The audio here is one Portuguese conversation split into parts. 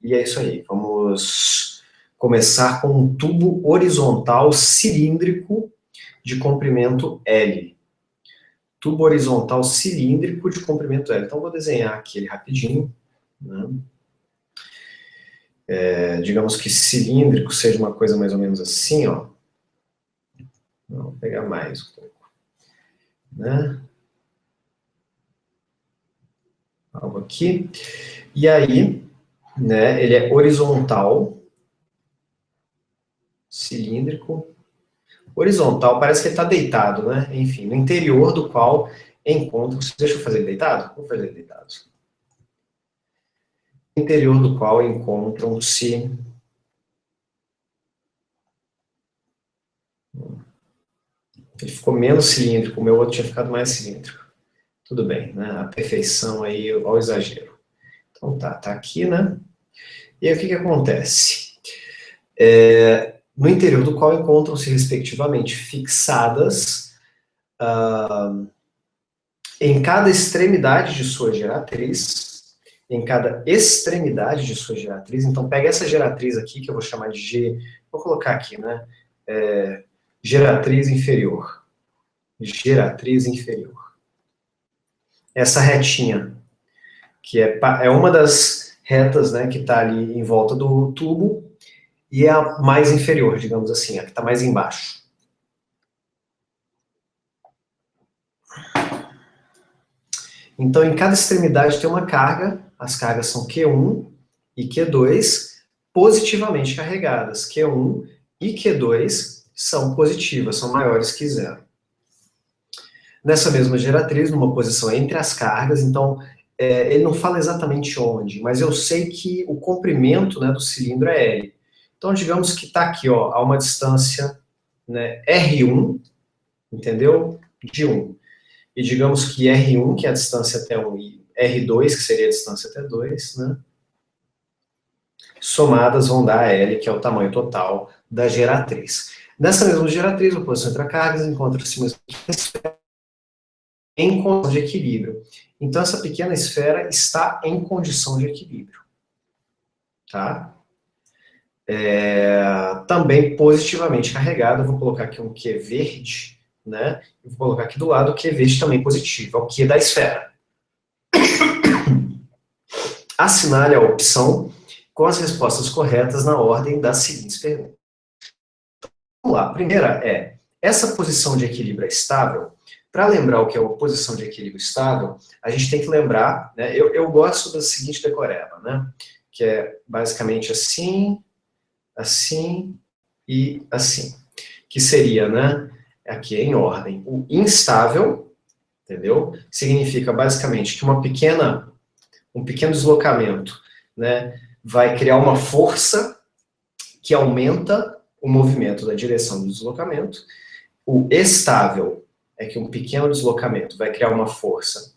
E é isso aí, vamos começar com um tubo horizontal cilíndrico de comprimento L. Tubo horizontal cilíndrico de comprimento L. Então, vou desenhar aqui ele rapidinho, né? Digamos que cilíndrico seja uma coisa mais ou menos assim, ó. Vou pegar mais um pouco, né? Algo aqui. E aí, né, ele é horizontal, cilíndrico. Horizontal, parece que ele está deitado, né? Enfim, no interior do qual encontra-se... Deixa eu fazer ele deitado? Vou fazer ele deitado. No interior do qual encontram-se... Ele ficou menos cilíndrico, o meu outro tinha ficado mais cilíndrico. Tudo bem, né? A perfeição aí, ao exagero. Então tá aqui, né? E aí o que acontece? No interior do qual encontram-se, respectivamente, fixadas em cada extremidade de sua geratriz, então pega essa geratriz aqui, que eu vou chamar de G, vou colocar aqui, né? Geratriz inferior. Geratriz inferior. Essa retinha, que é uma das retas, né, que está ali em volta do tubo, e é a mais inferior, digamos assim, a que está mais embaixo. Então, em cada extremidade tem uma carga, as cargas são Q1 e Q2 positivamente carregadas. Q1 e Q2 são positivas, são maiores que zero. Nessa mesma geratriz, numa posição entre as cargas, então, ele não fala exatamente onde, mas eu sei que o comprimento, né, do cilindro é L. Então, digamos que está aqui, ó, a uma distância, né, R1, entendeu? De 1. E digamos que R1, que é a distância até 1, e R2, que seria a distância até 2, né? Somadas vão dar L, que é o tamanho total da geratriz. Nessa mesma geratriz, a posição entre as cargas encontra-se uma esfera em condição de equilíbrio. Então, essa pequena esfera está em condição de equilíbrio. Tá? Também positivamente carregada, eu vou colocar aqui um Q verde, né? Eu vou colocar aqui do lado o Q verde também positivo, é o Q da esfera. Assinale a opção com as respostas corretas na ordem das seguintes perguntas. Vamos lá, a primeira é, essa posição de equilíbrio é estável? Para lembrar o que é uma posição de equilíbrio estável, a gente tem que lembrar, né, eu gosto da seguinte decoreba, né, que é basicamente assim, assim e assim, que seria, né, aqui em ordem, o instável, entendeu? Significa basicamente que um pequeno deslocamento, né, vai criar uma força que aumenta o movimento da direção do deslocamento. O estável é que um pequeno deslocamento vai criar uma força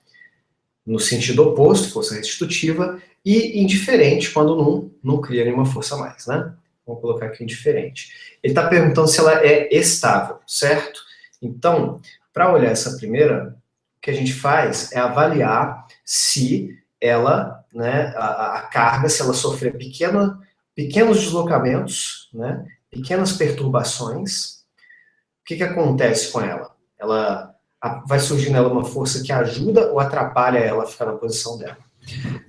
no sentido oposto, força restitutiva, e indiferente quando não cria nenhuma força a mais, né? Vamos colocar aqui indiferente. Ele está perguntando se ela é estável, certo? Então, para olhar essa primeira, o que a gente faz é avaliar se ela, né, a carga, se ela sofrer pequenos deslocamentos, né, pequenas perturbações, o que acontece com ela? Vai surgir nela uma força que ajuda ou atrapalha ela a ficar na posição dela.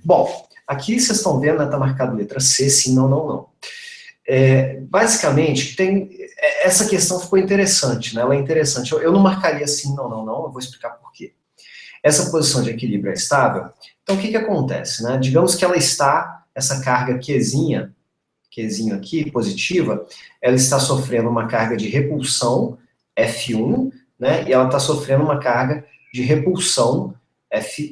Bom, aqui vocês estão vendo, está marcado letra C, sim, não, não, não. Basicamente, essa questão ficou interessante, né? Ela é interessante. Eu não marcaria sim, não, não, não, eu vou explicar por quê. Essa posição de equilíbrio é estável, então o que acontece, né? Digamos que ela está, essa carga Qzinho aqui, positiva, ela está sofrendo uma carga de repulsão, F1, né? E ela está sofrendo uma carga de repulsão,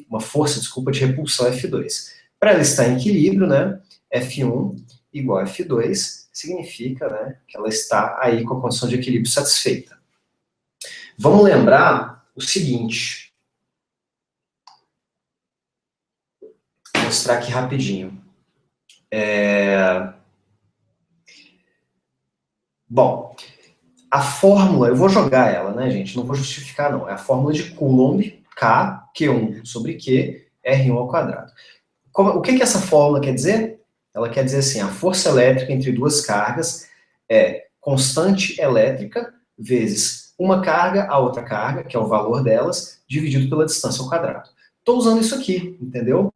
uma força, desculpa, de repulsão F2. Para ela estar em equilíbrio, né? F1 igual a F2, significa, né, que ela está aí com a condição de equilíbrio satisfeita. Vamos lembrar o seguinte. Vou mostrar aqui rapidinho. Bom, a fórmula, eu vou jogar ela, né, gente? Não vou justificar, não. É a fórmula de Coulomb, K, Q1 sobre Q, R1 ao quadrado. O que essa fórmula quer dizer? ela quer dizer assim, a força elétrica entre duas cargas é constante elétrica vezes uma carga, a outra carga, que é o valor delas, dividido pela distância ao quadrado. Estou usando isso aqui, entendeu?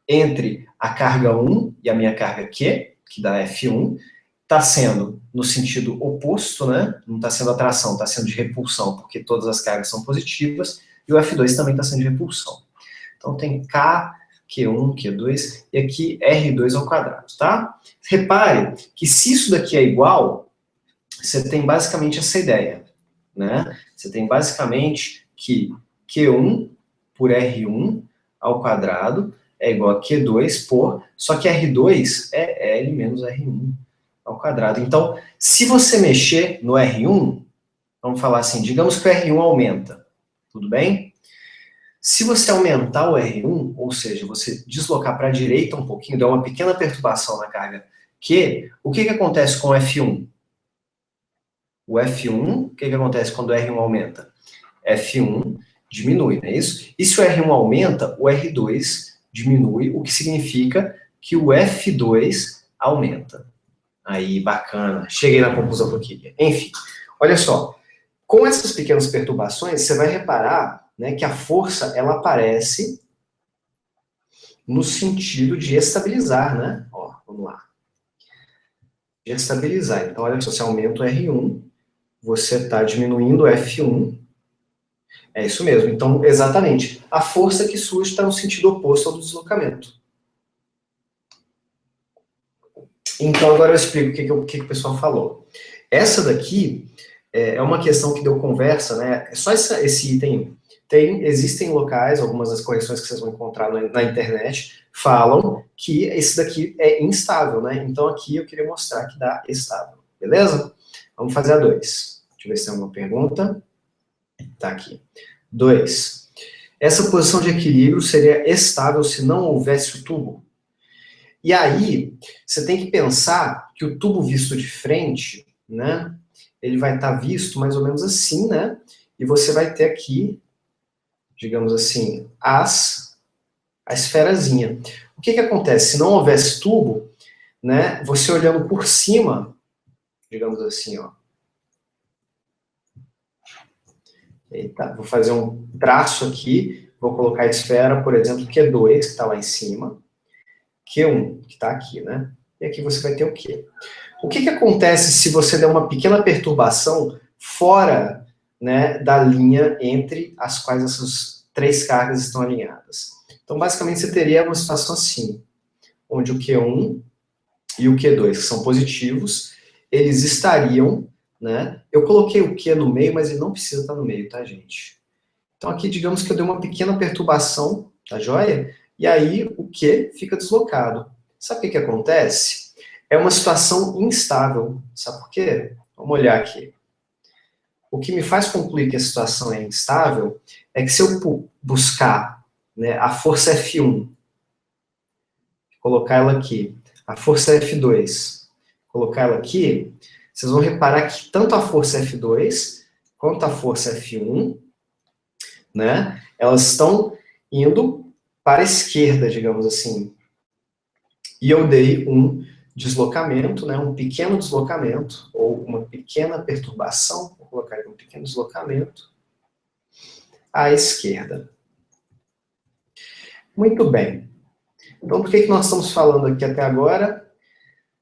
Entre a carga 1 e a minha carga Q, que dá F1, está sendo no sentido oposto, né? Não está sendo atração, está sendo de repulsão, porque todas as cargas são positivas, e o F2 também está sendo de repulsão. Então tem K, Q1, Q2, e aqui R2 ao quadrado, tá? Repare que se isso daqui é igual, você tem basicamente essa ideia, né? Você tem basicamente que Q1 por R1 ao quadrado é igual a Q2 por, só que R2 é L menos R1 ao quadrado. Então, se você mexer no R1, vamos falar assim, digamos que o R1 aumenta, tudo bem? Se você aumentar o R1, ou seja, você deslocar para a direita um pouquinho, der uma pequena perturbação na carga Q, o que acontece com o F1? O F1, o que acontece quando o R1 aumenta? F1 diminui, não é isso? E se o R1 aumenta, o R2 diminui, o que significa que o F2 aumenta. Aí, bacana. Cheguei na conclusão que eu queria. Enfim, olha só. Com essas pequenas perturbações, você vai reparar, né, que a força ela aparece no sentido de estabilizar, né? Ó, vamos lá. De estabilizar. Então, olha só, você aumenta o R1, você está diminuindo o F1. É isso mesmo. Então, exatamente. A força que surge está no sentido oposto ao do deslocamento. Então, agora eu explico o que o pessoal falou. Essa daqui é uma questão que deu conversa, né? É só esse item. Existem locais, algumas das correções que vocês vão encontrar na internet, falam que esse daqui é instável, né? Então, aqui eu queria mostrar que dá estável. Beleza? Vamos fazer a 2. Deixa eu ver se tem alguma pergunta. Tá aqui. 2. Essa posição de equilíbrio seria estável se não houvesse o tubo? E aí, você tem que pensar que o tubo visto de frente, né, ele vai estar visto mais ou menos assim, né, e você vai ter aqui, digamos assim, a esferazinha. O que acontece? Se não houvesse tubo, né, você olhando por cima, digamos assim, ó. Eita, vou fazer um traço aqui, vou colocar a esfera, por exemplo, Q2, que está lá em cima, Q1, que está aqui, né? E aqui você vai ter o Q. O que acontece se você der uma pequena perturbação fora, né, da linha entre as quais essas três cargas estão alinhadas? Então, basicamente, você teria uma situação assim, onde o Q1 e o Q2, que são positivos, eles estariam, né? Eu coloquei o Q no meio, mas ele não precisa estar no meio, tá, gente? Então, aqui, digamos que eu dei uma pequena perturbação, tá joia? E aí, o Q fica deslocado. Sabe o que acontece? É uma situação instável. Sabe por quê? Vamos olhar aqui. O que me faz concluir que a situação é instável é que se eu buscar, né, a força F1, colocar ela aqui, a força F2, colocar ela aqui, vocês vão reparar que tanto a força F2 quanto a força F1, né, elas estão indo para a esquerda, digamos assim. E eu dei um deslocamento, né, um pequeno deslocamento, ou uma pequena perturbação, vou colocar aqui um pequeno deslocamento, à esquerda. Muito bem. Então, por que nós estamos falando aqui até agora?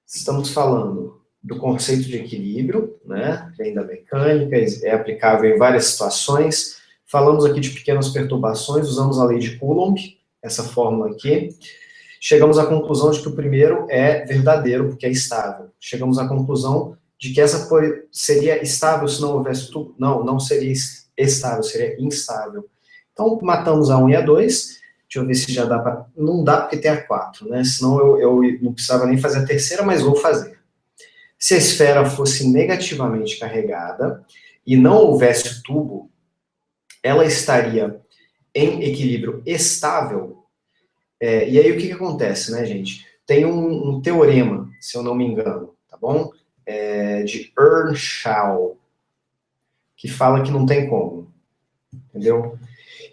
Estamos falando do conceito de equilíbrio, né, vem da mecânica, é aplicável em várias situações. Falamos aqui de pequenas perturbações, usamos a lei de Coulomb, essa fórmula aqui. Chegamos à conclusão de que o primeiro é verdadeiro, porque é estável. Chegamos à conclusão de que essa seria estável se não houvesse tubo. Não, não seria estável, seria instável. Então, matamos a 1 e a 2. Deixa eu ver se já dá para... Não dá porque tem a 4, né? Senão eu não precisava nem fazer a terceira, mas vou fazer. Se a esfera fosse negativamente carregada e não houvesse o tubo, ela estaria em equilíbrio estável. E aí o que acontece, né, gente? Tem um teorema, se eu não me engano, tá bom? De Earnshaw, que fala que não tem como, entendeu?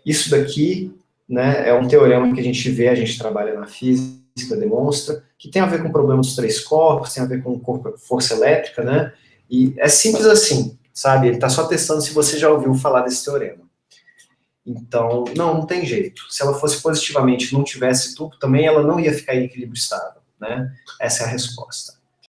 Isso daqui, né, é um teorema que a gente vê, a gente trabalha na física, demonstra, que tem a ver com o problema dos três corpos, tem a ver com força elétrica, né? E é simples assim, sabe? Ele está só testando se você já ouviu falar desse teorema. Então, não tem jeito. Se ela fosse positivamente e não tivesse tubo, também ela não ia ficar em equilíbrio estável, né? Essa é a resposta.